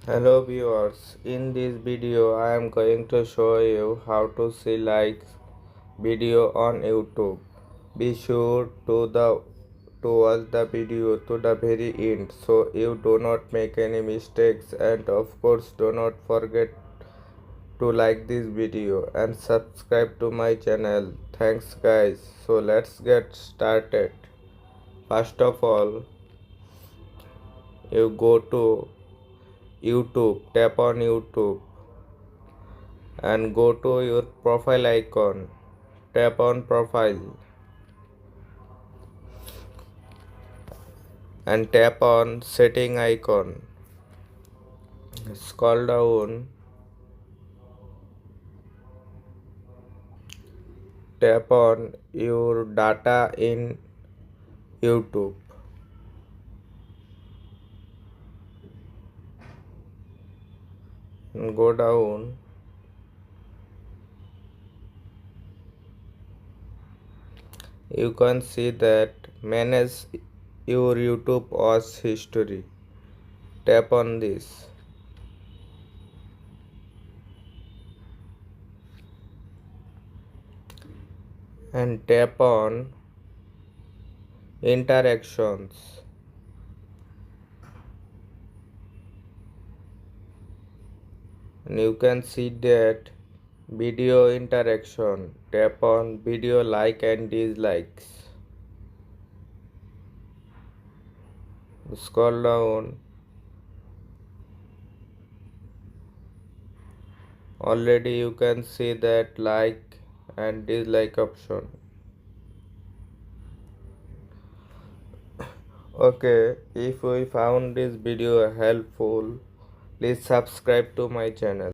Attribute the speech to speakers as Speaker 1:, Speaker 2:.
Speaker 1: Hello viewers, in this video I am going to show you how to see likes video on YouTube. Be sure to watch the video to the very end so you do not make any mistakes, and of course do not forget to like this video and subscribe to my channel. Thanks guys. So let's get started. First of all, you go to YouTube, tap on YouTube and go to your profile icon. Tap on profile and tap on setting icon. Scroll down, tap on your data in YouTube. Go down, you can see that manage your YouTube watch history. Tap on this and tap on interactions. And you can see that video interaction. Tap on video like and dislikes. Scroll down. Already you can see that like and dislike option. Okay, if you found this video helpful, please subscribe to my channel.